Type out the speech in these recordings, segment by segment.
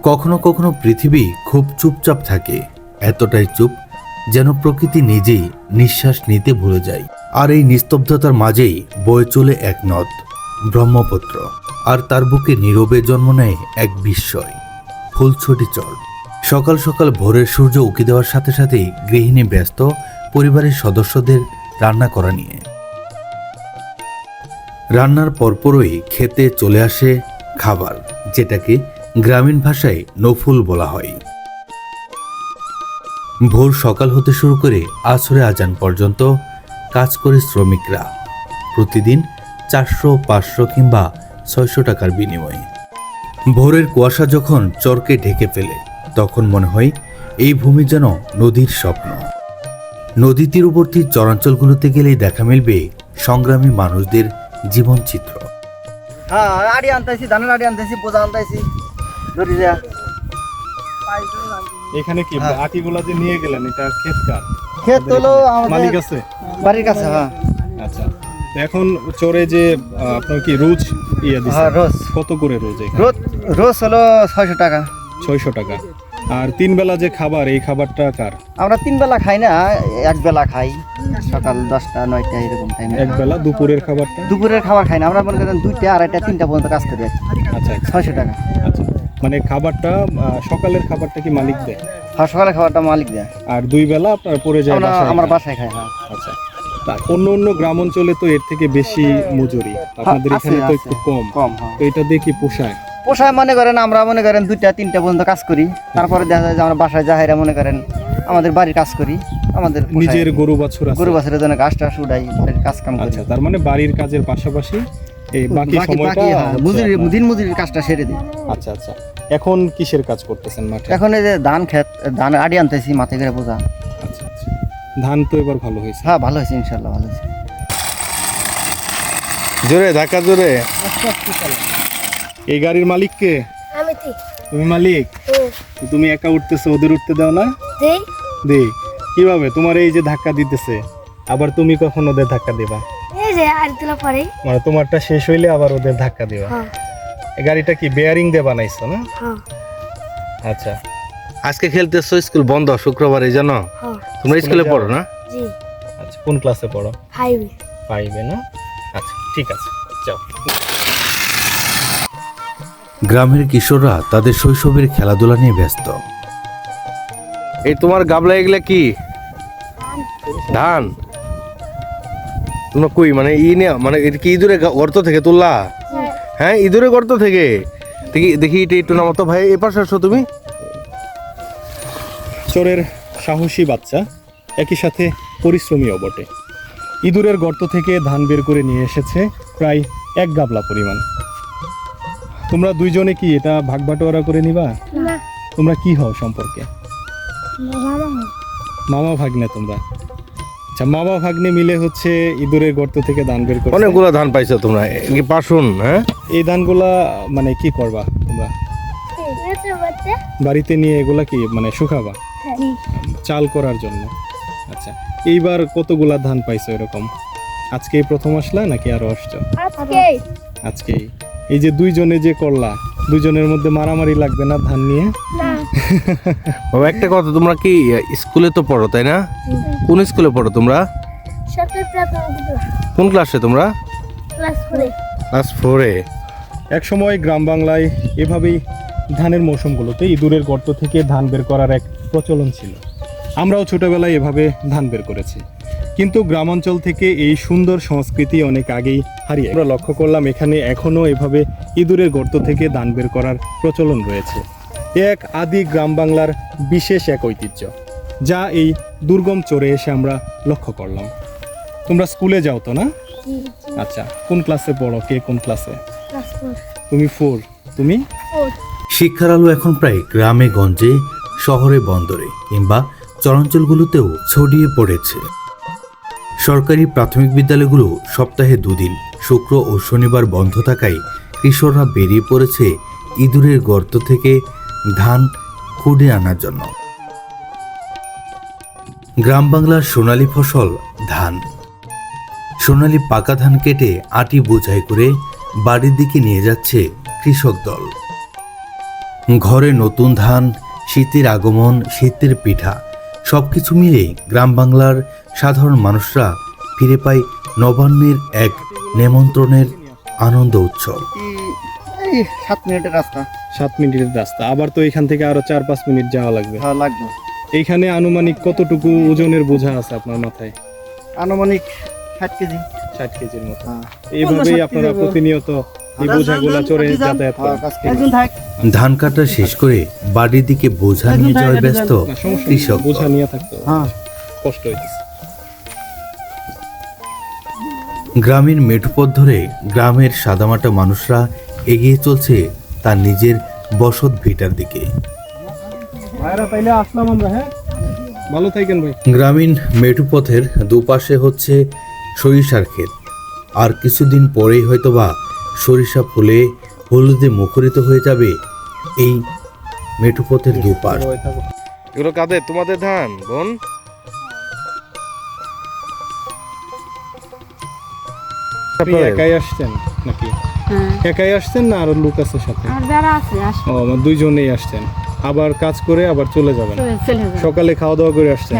কখনো কখনো পৃথিবী খুব চুপচাপ থাকে, এতটাই চুপ যেন প্রকৃতি নিজেই নিঃশ্বাস নিতে ভুলে যায়। আর এই নিস্তব্ধতার মাঝেই বয়ে চলে এক নদ, ব্রহ্মপুত্র। আর তার বুকে নীরবে জন্ম নেয় এক বিস্ময়, ফুলছড়ি চর। সকাল সকাল ভোরের সূর্য উঁকি দেওয়ার সাথে সাথেই গৃহিণী ব্যস্ত পরিবারের সদস্যদের রান্না করা নিয়ে। রান্নার পরপরই খেতে চলে আসে খাবার, যেটাকে গ্রামীণ ভাষায় নফুল বলা হয়। ভোর সকাল হতে শুরু করে আসরে আজান পর্যন্ত কাজ করে শ্রমিকরা, প্রতিদিন 400, 500 কিংবা 600 টাকার বিনিময়ে। ভোরের কুয়াশা যখন চরকে ঢেকে ফেলে, তখন মনে হয় এই ভূমি যেন নদীর স্বপ্ন। নদী তীরবর্তী চরাঞ্চলগুলোতে গেলেই দেখা মিলবে সংগ্রামী মানুষদের জীবনচিত্র। হ্যাঁ, আড়ি আনতেছি, ধানের আড়ি আনতেছি, বোঝা আনতেছি, ধরি যা। এখানে কি আটিগুলা যে নিয়ে গেলেন, এটা ক্ষেত কার? ক্ষেত হলো মালিক আছে বাড়ির কাছে। হ্যাঁ, আচ্ছা। তো এখন চরে যে আপনার কি রোজ দিচ্ছেন? হ্যাঁ, রোজ। কত করে রোজ? রোজ হলো 600 টাকা। 600 টাকা। আর 3 বেলা যে খাবার, এই খাবারটা কার? আমরা 3 বেলা খাই না, এক বেলা খাই, সকাল 10টা 9টা এরকম টাইমে। এক বেলা। দুপুরের খাবারটা? দুপুরের খাবার খাই না, আমরা মনে করেন 2টা, 2:30, 3টা পর্যন্ত কাজ করি। আচ্ছা, 600 টাকা। আচ্ছা, মানে খাবারটা সকালের খাবারটা কি মালিক দেয়? হ্যাঁ, সকালের খাবারটা মালিক দেয়। আর 2 বেলা আপনার পরে যায় আমার বাসায় খাই। হ্যাঁ, আচ্ছা। তা অন্য অন্য গ্রাম অঞ্চলে তো এর থেকে বেশি মজুরি, আপনাদের এখানে তো একটু কম। হ্যাঁ। তো এটা দিয়ে কি পোষায়? পোষায় মনে করেন, আমরা মনে করেন 2টা 3টা পর্যন্ত কাজ করি, তারপরে দেখা যায় যে আমরা বাসায় যাহাইরা মনে করেন আমাদের বাড়ির কাজ করি, আমাদের নিজের গরু বাছুর আছে? গরু বাছুরের জন্য গাছটা উড়াই, বাড়ির কাজ কাম করি। আচ্ছা, তার মানে বাড়ির কাজের পাশাপাশি এই বাকি সময়টা দিন মজুরির কাজটা সেরে দিই। আচ্ছা আচ্ছা। এখন কিসের কাজ করতেছেন মাঠে? এখন এই যে ধান ক্ষেত, ধান আড়ি আনতেছি, মাথায় করে বোঝা। আচ্ছা আচ্ছা। ধান তো এবার ভালো হয়েছে? হ্যাঁ, ভালো হয়েছে, ইনশাল্লাহ ভালো হয়েছে। জোরে ধাক্কা, জোরে। এই গাড়ির মালিক কে? আমি তুমি মালিক? তুমি একা উঠতেছো, ওদের উঠতে দাও না? দেই দেই। কিভাবে? তোমার এই যে ধাক্কা দিতেছে, আবার তুমি কখন ওদের ধাক্কা দিবা? এই যে আর দিলা পরে মানে তোমারটা শেষ হইলে আবার ওদের ধাক্কা দিবা? হ্যাঁ এই গাড়িটা কি বেয়ারিং দিয়ে বানাইছো না? হ্যাঁ আচ্ছা। আজকে খেলতেছো, স্কুল বন্ধ শুক্রবার, এই জানো? হ্যাঁ তোমরা স্কুলে পড়ো না? জি আচ্ছা, কোন ক্লাসে পড়ো? 5 5 না? আচ্ছা, ঠিক আছে, যাও। গ্রামের কিশোররা তাদের শৈশবের খেলাধুলা নিয়ে ব্যস্ত। এই তোমার গাবলা এগুলা কি? ধান? তোমরা কই মানে মানে এটা কি ইঁদুরে গর্ত থেকে তুললা? হ্যাঁ, ইঁদুরে গর্ত থেকে। দেখি দেখি এটা একটু নামতো ভাই, এ পাশে আসো তুমি। চোরের সাহসী বাচ্চা, একই সাথে পরিশ্রমীও বটে। ইঁদুরের গর্ত থেকে ধান বের করে নিয়ে এসেছে প্রায় 1 গাবলা পরিমাণ। তোমরা দুইজনে কি এটা ভাগ বাটোয়ারা করে নিবা? না তোমরা কি হও সম্পর্কে? মামা মামা ভাগ্নে তোমরা? আচ্ছা, মামা ভাগ্নে মিলে হচ্ছে ইঁদুরের গর্ত থেকে ধান বের করে। অনেকগুলো ধান পাইছো তোমরা, কি পাশুন? হ্যাঁ, এই ধানগুলা মানে কি করবা তোমরা? বাড়িতে নিয়ে এগুলা কি মানে শুকাবা? চাল করার জন্য? আচ্ছা, এইবার কতগুলা ধান পাইছো এরকম? আজকেই প্রথম আসলা নাকি আরো আসছো? আজকেই। এই যে দুইজনে যে করলা, দুইজনের মধ্যে মারামারি লাগবে না ধান নিয়ে? বাবা একটা কথা, তোমরা কি স্কুলে তো পড়ো তাই না? কোন স্কুলে পড়ো তোমরা? কোন ক্লাসে তোমরা? ক্লাস 4-এ। এক সময় গ্রাম বাংলায় এভাবেই ধানের মৌসুমগুলোতে ইঁদুরের গর্ত থেকে ধান বের করার এক প্রচলন ছিল। আমরাও ছোটবেলায় এভাবে ধান বের করেছি, কিন্তু গ্রামাঞ্চল থেকে এই সুন্দর সংস্কৃতি অনেক আগেই হারিয়ে। আমরা লক্ষ্য করলাম এখানে এখনও এভাবে ইঁদুরের গর্ত থেকে ধান বের করার প্রচলন রয়েছে। এক আদি গ্রাম বাংলার বিশেষ এক ঐতিহ্য, যা এই দুর্গম চরে এসে আমরা লক্ষ্য করলাম। তোমরা স্কুলে যাও তো না? আচ্ছা, কোন ক্লাসে পড়ো? কে কোন ক্লাসে? তুমি 4। তুমি? শিক্ষার আলো এখন প্রায় গ্রামে গঞ্জে, শহরে বন্দরে কিংবা চরাঞ্চলগুলোতেও ছড়িয়ে পড়েছে। সরকারি প্রাথমিক বিদ্যালয়গুলো সপ্তাহে 2 দিন, শুক্র ও শনিবার বন্ধ থাকায় কিশোররা বেরিয়ে পড়েছে ইঁদুরের গর্ত থেকে ধান খুঁড়ে আনার জন্য। গ্রাম বাংলার সোনালী ফসল ধান। সোনালী পাকা ধান কেটে আটি বোঝাই করে বাড়ির দিকে নিয়ে যাচ্ছে কৃষক দল। ঘরে নতুন ধান, শীতের আগমন, শীতের পিঠা সবকিছু মিলে গ্রাম বাংলার সাধারণ মানুষরা ফিরে পায় নবান্নের এক নেমন্ত্রণের আনন্দ উৎসব। এই 7 মিনিটের রাস্তা। 7 মিনিটের রাস্তা, আবার তো এখান থেকে আরো 4-5 মিনিট যাওয়া লাগবে। হ্যাঁ, লাগবে। এইখানে আনুমানিক কতটুকু ওজনের বোঝা আছে আপনার মাথায়? আনুমানিক 60 কেজি। 60 কেজির মতো। হ্যাঁ। এইভাবেই আপনারা প্রতিনিয়ত এই বোঝাগুলা চড়ে যাতায়াত করেন। একজন থাক। ধান কাটা শেষ করে বাড়ির দিকে বোঝা নিয়ে যাওয়ায় ব্যস্ত না, সমস্যা নেই, কৃষক। বোঝা নিয়ে থাকতো হ্যাঁ। কষ্ট হইতেছে। গ্রামের মেঠোপথ ধরে গ্রামের সাদামাটা মানুষরা এগিয়ে চলছে তার নিজের বসত ভিটার দিকে। ভাইরা তাইলে আসলাম আমরা। হ্যাঁ, ভালো থাকেন ভাই। গ্রামীণ মেঠোপথের দুপাশে হচ্ছে সরিষার ক্ষেত, আর কিছুদিন পরেই হয়তোবা সরিষা ফুলে হলুদে মুখরিত হয়ে যাবে এই মেঠোপথের দুপাশ। এগুলো কাদের? তোমাদের ধান বোন? আপনি একাই আসছেন নাকি? হ্যাঁ, একাই আসছেন না আরো লোক আছে সাথে? আমার বেড়া আছে, আসবে, ও, আমার দুইজনেই আসছেন। আবার কাজ করে আবার চলে যাবেন? চলে যাবে। সকালে খাওয়া দাওয়া করে আসছেন,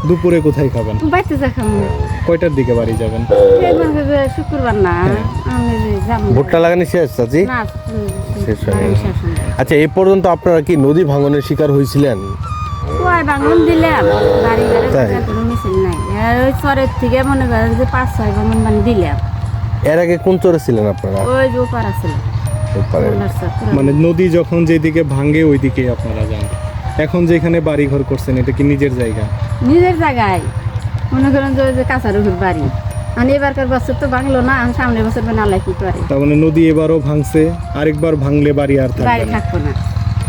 দুপুরে কোথায় খাবেন? বাইতে যাখাম কয়টার দিকে বাড়ি যাবেন? শুক্রবার না, আমি যাবো ভুট্টা লাগানি শেষ চাচি? না, শেষ হয়ে গেল। শেষ হয়ে গেল। আচ্ছা, এই পর্যন্ত আপনারা কি নদী ভাঙনের শিকার হয়েছিলেন? কয় ভাঙন দিলাম, বাড়ি ঘরে তাই? কোনো মিছিল নাই। আর ওই চরের থেকে মনে করেন যে 5-6 ভাঙন মানে দিলাম। এর আগে কোন চরে ছিলেন আপনারা? ওই যে ওপার আছে ওপারে। মানে নদী যখন যেদিকে ভাঙে ওইদিকে আপনারা যান। এখন যেখানে বাড়ি ঘর করছেন এটা কি নিজের জায়গা? নিজের জায়গায় মনে করেন যে ওই যে কাঁচারুহুর বাড়ি। মানে এবারকার বছর তো ভাঙলো না, আমি সামনের বছর বানালে কি করে, তার মানে নদী এবারও ভাঙছে, আরেকবার ভাঙলে বাড়ি আর বাড়ি থাকবে না। থাকবো না।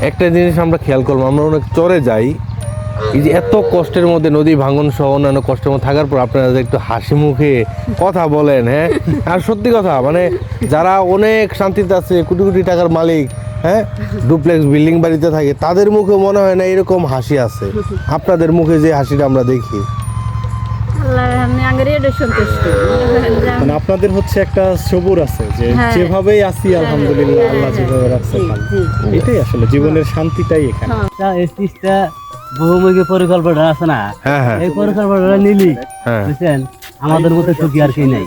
একটা জিনিস আমরা খেয়াল করলাম, আমরা অনেক চরে যাই, এই যে এত কষ্টের মধ্যে নদী ভাঙন সহ অন্যান্য কষ্টের মধ্যে থাকার পর আপনারা যে একটু হাসি মুখে কথা বলেন, হ্যাঁ, আর সত্যি কথা মানে যারা অনেক শান্তিতে আছে, কোটি কোটি টাকার মালিক, হ্যাঁ, ডুপ্লেক্স বিল্ডিং বাড়িতে থাকে, তাদের মুখে মনে হয় না এরকম হাসি আছে। আপনাদের মুখে যে হাসিটা আমরা দেখি, আল্লাহ আমি আগের এটা সন্তুষ্ট। মনে করেন যে মানে আপনাদের হচ্ছে একটা সবুর আছে যে হ্যাঁ। যেভাবেই আছি আলহামদুলিল্লাহ, আল্লাহ যেভাবে রাখছে ভালো। জি, জি। এটাই আসলে জীবনের শান্তিটাই এখানে। এসটিসটা বহুমুখী পরিকল্পনা আছে না, হ্যাঁ হ্যাঁ এই পরিকল্পনাটা নিলি হ্যাঁ। বুঝছেন, আমাদের মতো সুখী আর কি নাই।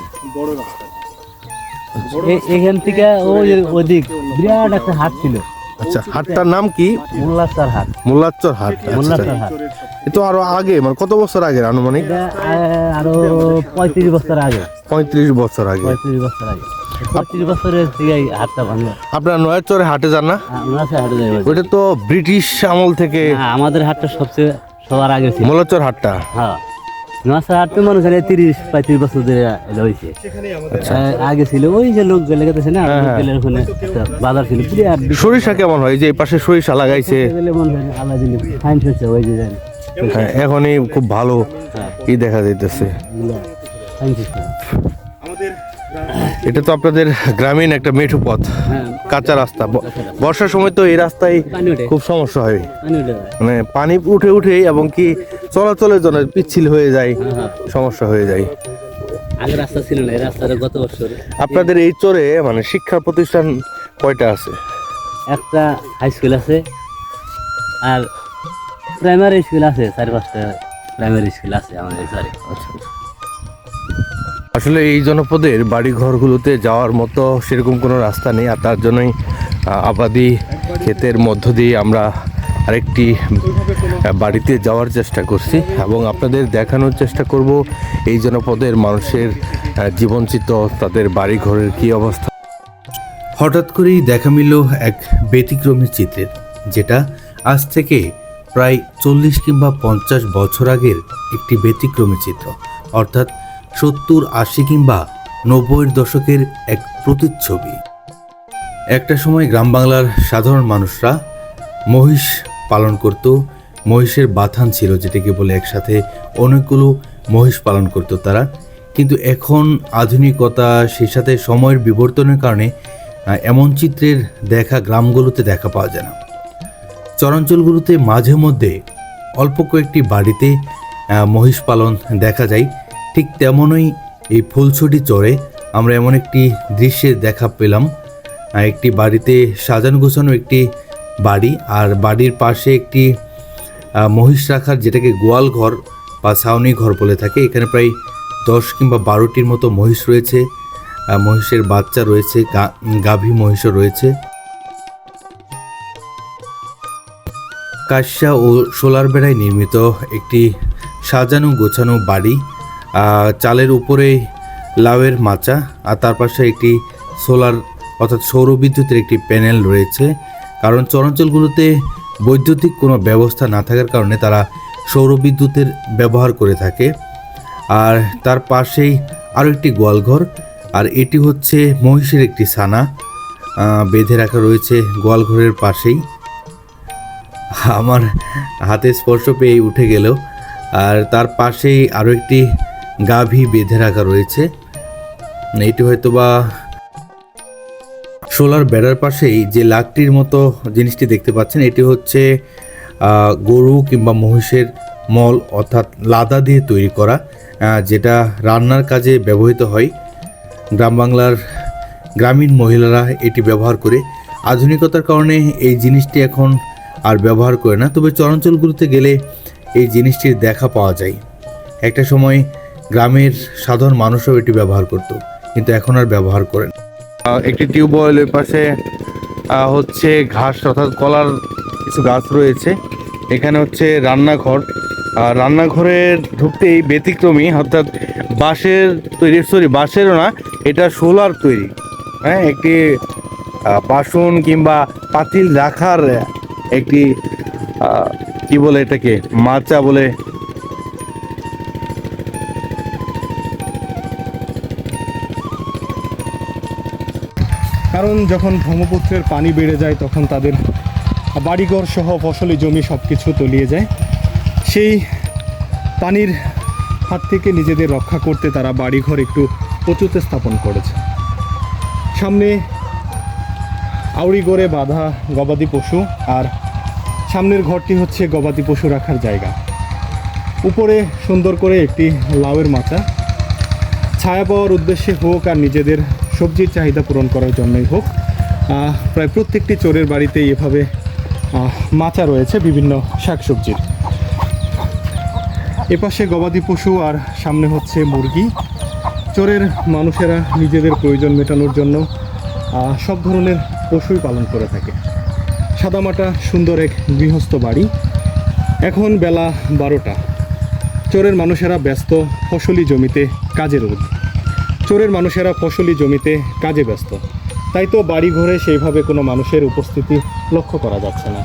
এখান থেকে ওই ওদিক বিরাট একটা হাট ছিল, আচ্ছা, হাটটার নাম কি? মোল্লাচার হাট। মোল্লাচর হাট। আচ্ছা, মোল্লাচার হাট এ তো আরো আগে, মানে কত বছর আগে আনুমানিক? এটা আরো 35 বছর আগে, 35 বছর আগে। 35 বছর আগে, 35 বছরের থেকে এই হাটটা ভাঙলো। আপনারা নয়াচরে হাটে যান না? মোল্লাচার হাটে যাই বলছি। ওইটা তো ব্রিটিশ আমল থেকে হ্যাঁ, আমাদের হাটটা সবচেয়ে সবার আগে ছিল। মোল্লাচর হাটটা। হ্যাঁ, নোয়াচার হাট তো মনে করেন 30-35 বছর ধরে এটা হয়েছে। আগে ছিল ওই যে লোক গেলে গেছে না, লোক গেলে ওখানে একটা বাজার ছিল বিরাট বিশাল। সরিষা কেমন হয়? এই যে এই পাশে সরিষা লাগাইছে, গেলে মনে হয় আল্লাহ দিলে ফাইন হচ্ছে ওই যে জানি হ্যাঁ, এখনই খুব ভালো ই দেখা যাইতেছে। ফাইন হচ্ছে। এটা তো আপনাদের গ্রামীণ একটা মেঠো পথ, হ্যাঁ, কাঁচা রাস্তা। বর্ষার সময় তো এই রাস্তায় পানি ওঠে, খুব সমস্যা হয়, পানি উঠে যায়। মানে পানি উঠে উঠে এবং কি চলাচলের জন্য পিচ্ছিল হয়ে যায়, সমস্যা হয়ে যায়। আগে রাস্তা ছিল না, এই রাস্তাটা গত বছর আপনাদের এই চরে মানে শিক্ষা প্রতিষ্ঠান কয়টা আছে? একটা হাই স্কুল আছে আর প্রাইমারি স্কুল আছে, 4-5টা প্রাইমারি স্কুল আছে আমাদের স্যারে। আসলে এই জনপদের বাড়ি ঘরগুলোতে যাওয়ার মতো সেরকম কোনো রাস্তা নেই, আর তার জন্যই আবাদি ক্ষেতের মধ্য দিয়ে আমরা আরেকটি বাড়িতে যাওয়ার চেষ্টা করছি এবং আপনাদের দেখানোর চেষ্টা করব এই জনপদের মানুষের জীবনচিত্র, তাদের বাড়ি ঘরের কী অবস্থা। হঠাৎ করেই দেখা মিলল এক ব্যতিক্রমী চিত্রের, যেটা আজ থেকে প্রায় 40 কিংবা 50 বছর আগের একটি ব্যতিক্রমী চিত্র, অর্থাৎ 70, 80 কিংবা 90-এর দশকের এক প্রতিচ্ছবি। একটা সময় গ্রাম বাংলার সাধারণ মানুষরা মহিষ পালন করত, মহিষের বাথান ছিল যেটাকে বলে, একসাথে অনেকগুলো মহিষ পালন করত তারা। কিন্তু এখন আধুনিকতা, সেই সাথে সময়ের বিবর্তনের কারণে এমন চিত্রের দেখা গ্রামগুলোতে দেখা পাওয়া যায় না। চরাঞ্চলগুলোতে মাঝে মধ্যে অল্প কয়েকটি বাড়িতে মহিষ পালন দেখা যায়। ঠিক তেমনই এই ফুলছড়ি চরে আমরা এমন একটি দৃশ্যের দেখা পেলাম। একটি বাড়িতে সাজানো গোছানো একটি বাড়ি, আর বাড়ির পাশে একটি মহিষ রাখার, যেটাকে গোয়াল ঘর বা ছাউনি ঘর বলে থাকে। এখানে প্রায় 10 কিংবা 12টির মতো মহিষ রয়েছে, মহিষের বাচ্চা রয়েছে, গাভী মহিষও রয়েছে। কাঁসা ও সোলার বেড়ায় নির্মিত একটি সাজানো গোছানো বাড়ি, চালের উপরে লাউয়ের মাচা, আর তার পাশে একটি সোলার অর্থাৎ সৌরবিদ্যুতের একটি প্যানেল রয়েছে। কারণ চরাঞ্চলগুলোতে বৈদ্যুতিক কোনো ব্যবস্থা না থাকার কারণে তারা সৌরবিদ্যুতের ব্যবহার করে থাকে। আর তার পাশেই আরও একটি গোয়ালঘর, আর এটি হচ্ছে মহিষের একটি ছানা বেঁধে রাখা রয়েছে গোয়ালঘরের পাশেই। আমার হাতে স্পর্শ পেয়ে উঠে গেল। আর তার পাশেই আরও একটি গাভী বেঁধে রাখা রয়েছে। এটি হয়তোবা সোলার বেড়ার পাশেই যে লাকটির মতো জিনিসটি দেখতে পাচ্ছেন, এটি হচ্ছে গরু কিংবা মহিষের মল অর্থাৎ লাদা দিয়ে তৈরি করা, যেটা রান্নার কাজে ব্যবহৃত হয়। গ্রাম বাংলার গ্রামীণ মহিলারা এটি ব্যবহার করে। আধুনিকতার কারণে এই জিনিসটি এখন আর ব্যবহার করে না, তবে চরাঞ্চলগুলোতে গেলে এই জিনিসটির দেখা পাওয়া যায়। একটা সময় গ্রামের সাধারণ মানুষও এটি ব্যবহার করত, কিন্তু এখন আর ব্যবহার করেন। একটি টিউবওয়েলের পাশে হচ্ছে ঘাস অর্থাৎ কলার কিছু গাছ রয়েছে। এখানে হচ্ছে রান্নাঘর, আর রান্নাঘরের ঢুকতেই ব্যতিক্রমী অর্থাৎ বাঁশের তৈরি, বাঁশেরও না, এটা সোলার তৈরি। হ্যাঁ, একটি বাসন কিংবা পাতিল রাখার একটি কি বলে এটাকে, মাচা বলে। কারণ যখন ব্রহ্মপুত্রের পানি বেড়ে যায় তখন তাদের বাড়িঘর সহ ফসলি জমি সব কিছু তলিয়ে যায়। সেই পানির হাত থেকে নিজেদের রক্ষা করতে তারা বাড়িঘর একটু উঁচুতে স্থাপন করেছে। সামনে আউড়ি গড়ে বাঁধা গবাদি পশু, আর সামনের ঘরটি হচ্ছে গবাদি পশু রাখার জায়গা। উপরে সুন্দর করে একটি লাউয়ের মাচা, ছায়া পাওয়ার উদ্দেশ্যে হোক আর নিজেদের সবজির চাহিদা পূরণ করার জন্যই হোক, প্রায় প্রত্যেকটি চোরের বাড়িতেই এভাবে মাচা রয়েছে বিভিন্ন শাকসবজির। এপাশে গবাদি পশু আর সামনে হচ্ছে মুরগি। চোরের মানুষেরা নিজেদের প্রয়োজন মেটানোর জন্য সব ধরনের পশুই পালন করে থাকে। সাদামাটা সুন্দর এক গৃহস্থ বাড়ি। এখন বেলা 12টা। চোরের মানুষেরা ব্যস্ত ফসলি জমিতে কাজে ব্যস্ত। তাই তো বাড়ি ঘরে সেইভাবে কোনো মানুষের উপস্থিতি লক্ষ্য করা যাচ্ছে না।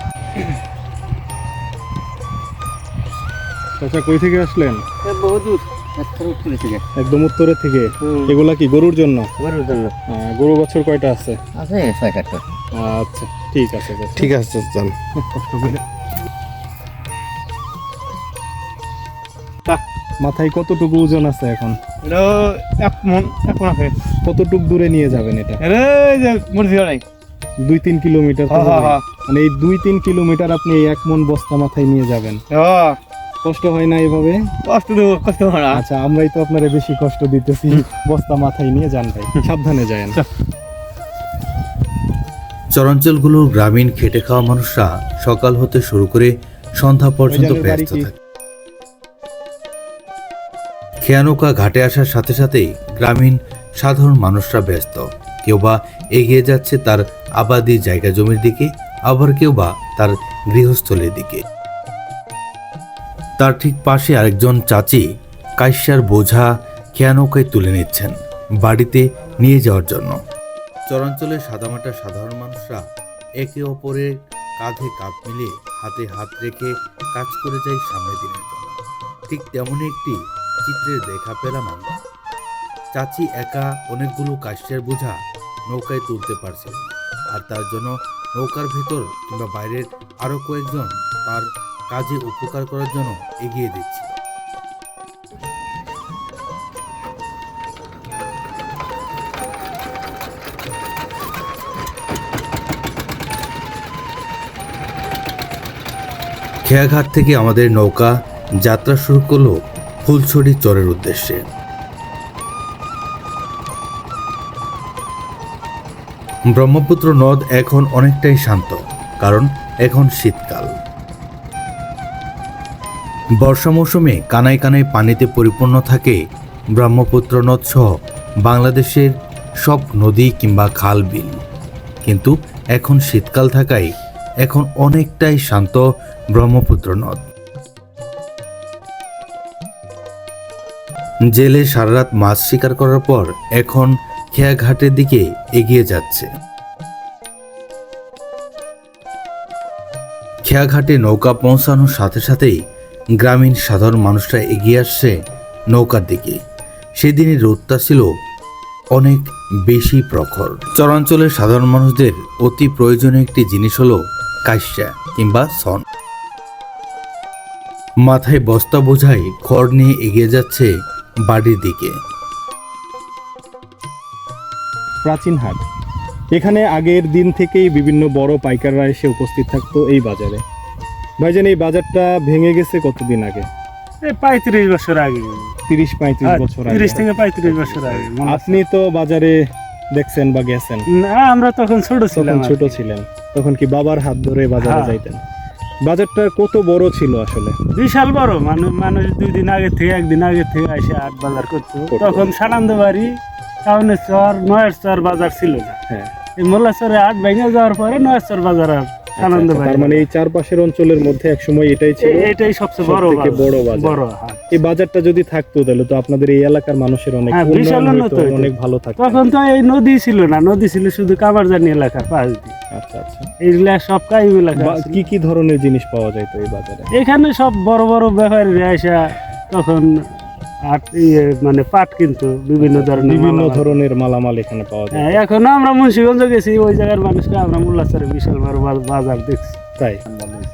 চাচা, কই থেকে আসলেন? একদম উত্তরের থেকে। এগুলা কি গরুর জন্য? গরু বছর কয়টা আছে? আচ্ছা, ঠিক আছে ঠিক আছে, চল। মাথায় কতটুকু ওজন আছে এখন? কতটুক দূরে নিয়ে যাবেন এটা? 2-3 কিলোমিটার। মানে এই 2-3 কিলোমিটার আপনি 1 মন বস্তা মাথায় নিয়ে যাবেন? কষ্ট হয় না এভাবে? কষ্ট হয় না। আচ্ছা, আমরাই তো আপনারা বেশি কষ্ট দিতেছি। বস্তা মাথায় নিয়ে যান ভাই, সাবধানে যান। চরাঞ্চলগুলোর গ্রামীণ খেটে খাওয়া মানুষরা সকাল হতে শুরু করে সন্ধ্যা পর্যন্ত ব্যস্ত থাকে। খেয়ানৌকা ঘাটে আসার সাথে সাথেই গ্রামীণ সাধারণ মানুষরা ব্যস্ত। কেউ বা এগিয়ে যাচ্ছে তার আবাদি জায়গা জমির দিকে, আবার কেউ বা তার গৃহস্থলীর দিকে। তার ঠিক পাশে আরেকজন চাচি কাইসার বোঝা খেয়ানৌকায় তুলে নিচ্ছেন বাড়িতে নিয়ে যাওয়ার জন্য। চরাঞ্চলের সাদামাটা সাধারণ মানুষরা একে অপরের কাঁধে কাঁধ মিলিয়ে হাতে হাত রেখে কাজ করে যায় সামনের দিনের জন্য। ঠিক তেমনই একটি চিত্রের দেখা পেলাম আমরা। চাচি একা অনেকগুলো কাইসার বোঝা নৌকায় তুলতে পারছিল না, আর তার জন্য নৌকার ভেতর কিংবা বাইরের আরো কয়েকজন তার কাজে উপকার করার জন্য এগিয়ে দিচ্ছিল। খেয়াঘাট থেকে আমাদের নৌকা যাত্রা শুরু করলো ফুলছড়ি চরের উদ্দেশ্যে। ব্রহ্মপুত্র নদ এখন অনেকটাই শান্ত। কারণ এখন শীতকাল। বর্ষা মৌসুমে কানায় কানায় পানিতে পরিপূর্ণ থাকে ব্রহ্মপুত্র নদ সহ বাংলাদেশের সব নদী কিংবা খাল বিল। কিন্তু এখন শীতকাল থাকায় এখন অনেকটাই শান্ত ব্রহ্মপুত্র নদ। জেলে সারা রাত মাছ শিকার করার পর এখন খেয়াঘাটের দিকে এগিয়ে যাচ্ছে। খেয়াঘাটে নৌকা পৌঁছানোর সাথে সাথেই গ্রামীণ সাধারণ মানুষরা এগিয়ে আসছে নৌকার দিকে। সেদিনের রোদটা ছিল অনেক বেশি প্রখর। চরাঞ্চলের সাধারণ মানুষদের অতি প্রয়োজনীয় একটি জিনিস হলো কাইসা কিংবা সন। মাথায় বস্তা বোঝাই খড় নিয়ে এগিয়ে যাচ্ছে বাড়ির দিকে। প্রাচীন হাট, এখানে আগের দিন থেকেই বিভিন্ন বড় পাইকাররা এসে উপস্থিত থাকতো এই বাজারে। ভাইজান, এই বাজারটা ভেঙে গেছে কতদিন আগে? 35 বছর আগে, 30-35 বছর আগে। 30 থেকে 35 বছর আগে। আপনি তো বাজারে দেখছেন বা গেছেন? না, আমরা তখন ছোট ছিলাম। তখন ছোট ছিলেন, তখন কি বাবার হাত ধরে বাজারে হ্যাঁ। যাইতেন? বাজারটা কত বড় ছিল আসলে? বিশাল বড়। মানুষ 2 দিন আগে থেকে 1 দিন আগে থেকে এসে হাট বাজার করতো। তখন সানন্দবাড়ি, টাউনের চর, নয়ের চর বাজার ছিল না। হ্যাঁ। এই মোল্লাচরে হাট ভেঙে যাওয়ার পরে নয়ের চর বাজার আর সানন্দবাড়ি। তার মানে এই চারপাশের অঞ্চলের মধ্যে একসময় এটাই ছিল এটাই সবচেয়ে বড় সবথেকে বড় বাজার। বাজার। বড় হাট। এই বাজারটা যদি থাকতো তাহলে তো আপনাদের এই এলাকার মানুষের অনেক হ্যাঁ, বিশাল উন্নয়ন উন্নত হতো, হতো। অনেক ভালো থাকতো। তখন তো এই নদী ছিল না, নদী ছিল শুধু কামারজানি এলাকার পাশ দিয়ে। আচ্ছা আচ্ছা। এইগুলা সব কাইম এলাকা ছিল। কি কি ধরনের জিনিস পাওয়া যায় তো এই বাজারে? এখানে সব বড় বড় ব্যাপারীরা এসে তখন মানে পাট কিন্তু বিভিন্ন ধরনের মালামাল এখানে পাওয়া যায়। এখনো আমরা মুন্সিগঞ্জ গেছি, ওই জায়গার মানুষকে আমরা মোল্লাচরে বিশাল বড় বাজার দেখছি। তাই,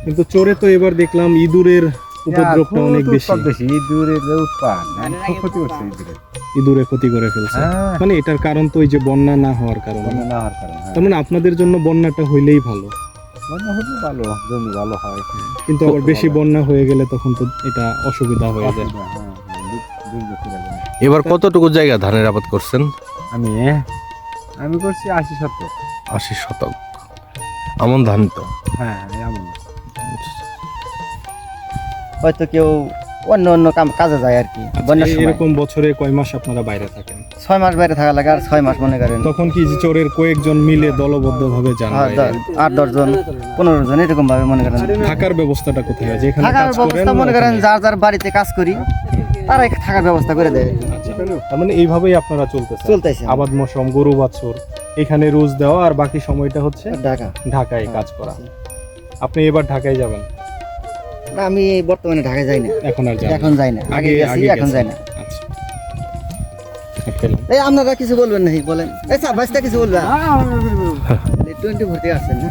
কিন্তু চোরে তো এবার দেখলাম ইঁদুরের উপদ্রবটা অনেক বেশি। ইঁদুরে ক্ষতি করে ফেলছে। মানে এটার কারণ তো ওই যে বন্যা না হওয়ার কারণে। তার মানে আপনাদের জন্য বন্যাটা হইলেই ভালো। কিন্তু আবার বেশি বন্যা হয়ে গেলে তখন তো এটা অসুবিধা হয়ে যায়। এবার কতটুকু জায়গা ধানের আবাদ করছেন? আমি করছি 80 শতক। 80 শতক। আমন ধান তো? হ্যাঁ, এমন। হয়তো কেউ অন্য অন্য কাজে যায় আর কি। বন্যার সময় এরকম বছরে কয় মাস আপনারা বাইরে থাকেন? 6 মাস বাইরে থাকা লাগে, আর 6 মাস মনে করেন তখন কি যে চোরের কয়েকজন মিলে দলবদ্ধ ভাবে যান বাইরে? 8-10 জন 15 জন এরকম ভাবে মনে করেন। থাকার ব্যবস্থাটা কোথায় হয়? যেখানে থাকার কাজ করেন ব্যবস্থা মনে করেন যার যার বাড়িতে কাজ করি তারাই থাকার ব্যবস্থা করে দেয়। আচ্ছা, তার মানে এইভাবেই আপনারা চলতেছে? চলতেছে। আবাদ মৌসুম, গরু বাছুর, এখানে রোজ দেওয়া, আর বাকি সময়টা হচ্ছে ঢাকা। ঢাকায় কাজ করা। আপনি এবার ঢাকায় যাবেন? না, আমি বর্তমানে ঢাকায় যাই না। এখন আর যাবেন? এখন যাই না, আগে গেছি, এখন যাই না। আচ্ছা, পেলাম। এই আপনারা কিছু বলবেন নাকি? বলেন। এই স্যার ভাইস্তা কিছু বলবেন? 20 ভর্তি আসছেন না?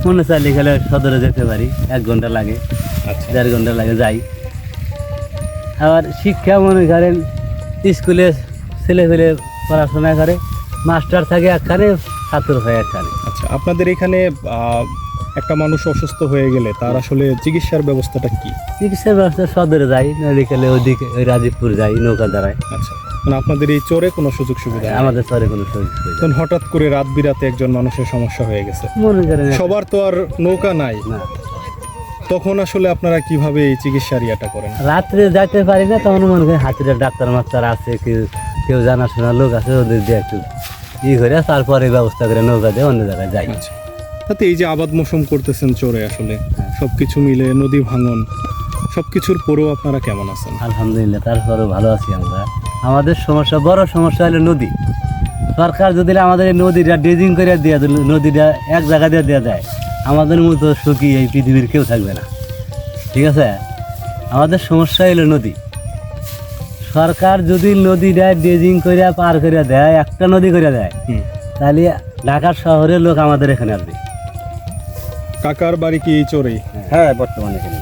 মনে চাইলে গেলে সদরে যেতে পারি, 1 ঘন্টা লাগে, আচ্ছা, 1.5 ঘন্টা লাগে যাই। আবার শিক্ষা মনে করেন স্কুলে ছেলে ফেলে পড়াশোনা করে, মাস্টার থাকে একখানে, ছাত্র হয় একখানে। আচ্ছা, আপনাদের এখানে একটা মানুষ অসুস্থ হয়ে গেলে তার আসলে চিকিৎসার ব্যবস্থাটা কি? চিকিৎসার ব্যবস্থা সদরে যাই, মেডিকেলে ওদিকে ওই রাজীবপুর যাই নৌকা দ্বারায়। আচ্ছা, মানে আপনাদের এই চরে কোনো সুযোগ সুবিধা নেই? আমাদের চরে কোনো সুযোগ সুবিধা তখন হঠাৎ করে রাত বিরাতে একজন মানুষের সমস্যা হয়ে গেছে, মনে করেন সবার তো আর নৌকা নাই, না, তখন আসলে আপনারা কিভাবে এই চিকিৎসার ইয়াটা করেন? রাত্রে যাইতে পারি না, তখন মনে করেন হাতিরা ডাক্তার মাস্টার আছে, কেউ কেউ জানাশোনা লোক আছে, ওদের দিয়ে একটু করে তারপরে ব্যবস্থা করে নৌকা দিয়ে অন্য জায়গায় যাই। আচ্ছা, তাতে এই যে আবাদ মৌসুম করতেছেন চরে, আসলে সবকিছু মিলে নদী ভাঙন সবকিছুর পরেও আপনারা কেমন আছেন? আলহামদুলিল্লাহ, তারপরেও ভালো আছি আমরা। আমাদের সমস্যা, বড় সমস্যা হলো নদী। সরকার যদি আমাদের এই নদীটা ড্রেজিং করে দিয়ে দিল, নদীটা এক জায়গা দিয়ে দিয়ে দেয়, আমাদের মতো সুখী এই পৃথিবীর কেউ থাকবে না। ঠিক আছে, আমাদের সমস্যা হলো নদী। সরকার যদি নদীটা ড্রেজিং করে পার করে দেয়, একটা নদী করে দেয়, তাহলে ঢাকার শহরের লোক আমাদের এখানে আসবে। কাকার বাড়ি কি এই চরেই? হ্যাঁ, বর্তমানে এখানে।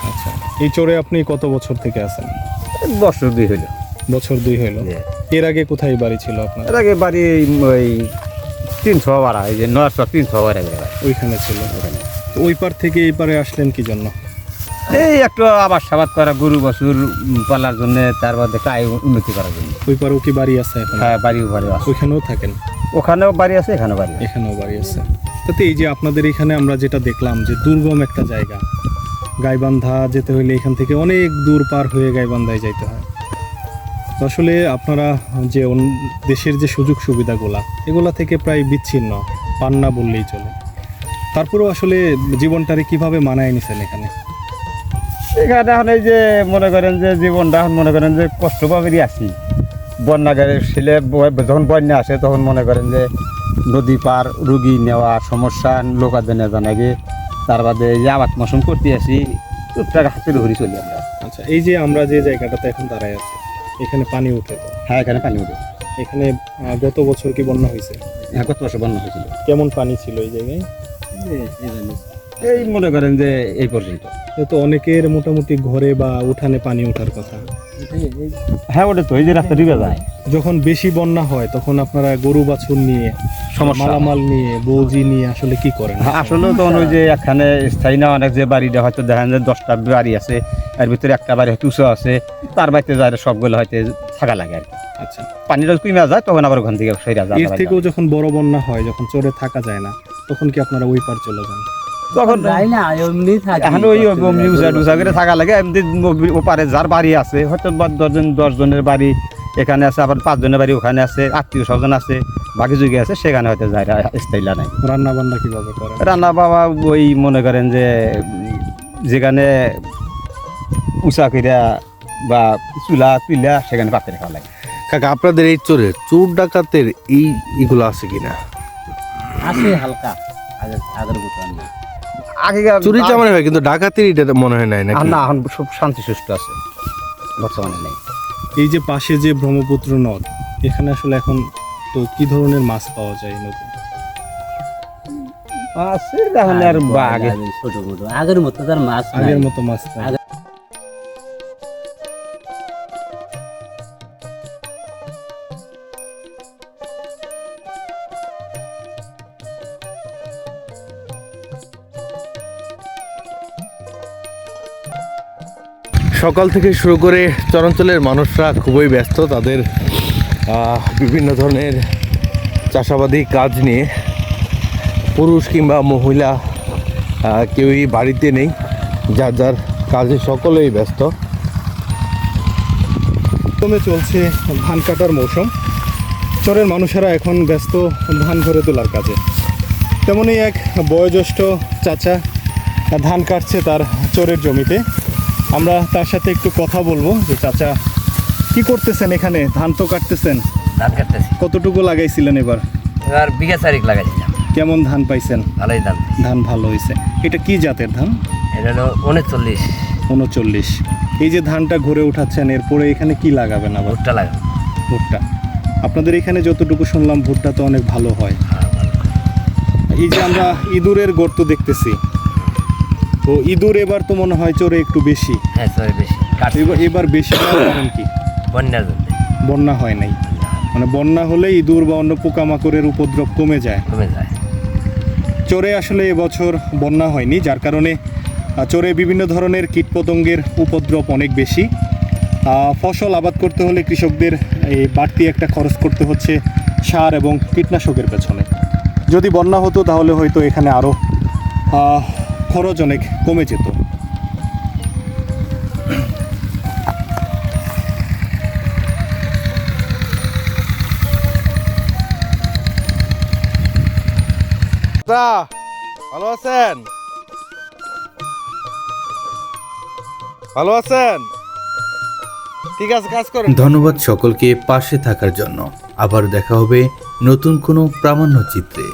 আচ্ছা, এই চরে আপনি কত বছর থেকে আছেন? বছর 2 হইল। বছর 2 হইল। এর আগে কোথায় বাড়ি ছিল আপনার? এর আগে বাড়ি ওই 300 ভাড়া, এই যে 900 300 ভাড়া ওইখানে ছিল। তো ওই পার থেকে এই পারে আসলেন কি জন্য? এই একটু আবাদ সাবাদ করা, গরু বাছুর পালার জন্য, তার মধ্যে কায় উন্নতি করার জন্য। ওই পারেও কি বাড়ি আছে এখন? হ্যাঁ, বাড়ি আছে। ওইখানেও থাকেন? ওখানেও বাড়ি আছে, এখানেও বাড়ি আছে। এখানেও বাড়ি আছে। তাতে এই যে আপনাদের এখানে আমরা যেটা দেখলাম যে দুর্গম একটা জায়গা, গাইবান্ধা যেতে হলে এখান থেকে অনেক দূর পার হয়ে গাইবান্ধায় যাইতে হয়। তো আসলে আপনারা যে দেশের যে সুযোগ সুবিধাগুলা এগুলা থেকে প্রায় বিচ্ছিন্ন, পান না বললেই চলে। তারপরেও আসলে জীবনটারে কিভাবে মানায় নিছেন এখানে? এখানে এখন এই যে মনে করেন যে জীবনটা এখন মনে করেন যে কষ্ট পাবেরই আছি। বন্যাগারের ছেলে যখন বন্যা আসে তখন মনে করেন যে নদী পার রুগী নেওয়া সমস্যা লোকাদের না জানাগে, তার বাদে এই যে আবাদ মৌসুম করতে আসি টুকটাক হাতে ধরি চলি আমরা। আচ্ছা, এই যে আমরা যে জায়গাটাতে এখন দাঁড়ায় আছি এখানে পানি উঠে তো? হ্যাঁ, এখানে পানি উঠে। এখানে গত বছর কি বন্যা হয়েছে? হ্যাঁ, কত বছর বন্যা হয়েছিল। কেমন পানি ছিল এই জায়গায়? এই মনে করেন যে এই পর্যন্ত। তো অনেকের মোটামুটি ঘরে বা উঠানে পানি ওঠার কথা। হ্যাঁ, ওটা তো এই যে রাস্তা ডুবে যায়। যখন বেশি বন্যা হয় তখন আপনারা গরু বাছুর নিয়ে, সমস্যা। মালামাল নিয়ে, বৌজি নিয়ে আসলে কি করেন? আসলে তখন ওই যে এখানে স্থায়ী না অনেক যে বাড়িটা হয়তো দেখেন যে 10টা বাড়ি আছে, এর ভিতরে একটা বাড়ি হয়তো উঁচু আছে, তার বাড়িতে যায় সবগুলো হয়তো থাকা লাগে আর কি। আচ্ছা, পানিটা কমে যায় তখন আবার ওখান থেকে সেরা যায়। এর থেকেও যখন বড় বন্যা হয়, যখন চরে থাকা যায় না, তখন কি আপনারা ওই পার চলে যান? তখন যাই না এমনি থাকি এখন ওই উঁচা করে থাকা লাগে। এমনি ওপারে যার বাড়ি আছে হয়তো 10 জনের বাড়ি এখানে আছে, আবার 5 জনের বাড়ি ওখানে আছে, আত্মীয় স্বজন আছে, বাকি যুগে আছে, সেখানে হয়তো যায় স্থায়ীলা নাই। রান্না বান্না কিভাবে করেন? রান্না বাবা ওই মনে করেন যে যেখানে উঁচা কইরা বা চুলা তুইলা সেখানে পাত্রে খাওয়া লাগে। কাকা আপনাদের এই চোরে চোর ডাকাতের এইগুলো আছে কিনা? আছে হালকা, আগের মতন না। আগে চুরি চামারি হয় কিন্তু ডাকাতির এটা মনে হয় নাই নাকি? না, এখন সব শান্তি সুষ্ঠু আছে, বর্তমানে নেই। এই যে পাশে যে ব্রহ্মপুত্র নদ, এখানে আসলে এখন তো কি ধরনের মাছ পাওয়া যায় নদী? আছে এখন আর আগে ছোট মোটো আগের মতো তার মাছ নাই। আগের মতো মাছ নাই। সকাল থেকে শুরু করে চরাঞ্চলের মানুষরা খুবই ব্যস্ত তাদের বিভিন্ন ধরনের চাষাবাদী কাজ নিয়ে। পুরুষ কিংবা মহিলা কেউই বাড়িতে নেই, যার যার কাজে সকলেই ব্যস্ত। প্রথমে চলছে ধান কাটার মৌসুম। চরের মানুষেরা এখন ব্যস্ত ধান ঘরে তোলার কাজে। তেমনই এক বয়োজ্যেষ্ঠ চাচা ধান কাটছে তার চরের জমিতে। আমরা তার সাথে একটু কথা বলবো যে চাচা কি করতেছেন এখানে? ধান তো কাটতেছেন, ধান কাটতেছি। কতটুকু লাগাইছিলেন এবার? এবার বিঘা 4 লাগাইছিলাম। কেমন ধান পাইছেন? ভালোই ধান। ধান ভালো হয়েছে। এটা কি জাতের ধান? এটা হলো 39। 39। এই যে ধানটা ঘরে উঠাচ্ছেন, এরপরে এখানে কি লাগাবেন আবার? ভুট্টা লাগাবো। ভুট্টা। আপনাদের এখানে যতটুকু শুনলাম ভুট্টা তো অনেক ভালো হয়। এই যে আমরা ইঁদুরের গর্ত দেখতেছি, তো ইঁদুর এবার তো মনে হয় চোরে একটু বেশি। হ্যাঁ, চরে বেশি। এবার বেশি হওয়ার কারণ কি? বন্যার জন্য। বন্যা হয় নাই, মানে বন্যা হলে ইঁদুর বা অন্য পোকামাকড়ের উপদ্রব কমে যায়। কমে যায়। চরে আসলে এবছর বন্যা হয়নি, যার কারণে চরে বিভিন্ন ধরনের কীটপতঙ্গের উপদ্রব অনেক বেশি। ফসল আবাদ করতে হলে কৃষকদের এই বাড়তি একটা খরচ করতে হচ্ছে সার এবং কীটনাশকের পেছনে। যদি বন্যা হতো তাহলে হয়তো এখানে আরও খরচ অনেক কমে যেত। ভালো আছেন? ভালো আছেন? ঠিক আছে, কাজ করেন। ধন্যবাদ সকলকে পাশে থাকার জন্য। আবার দেখা হবে নতুন কোনো প্রামাণ্য চিত্রে।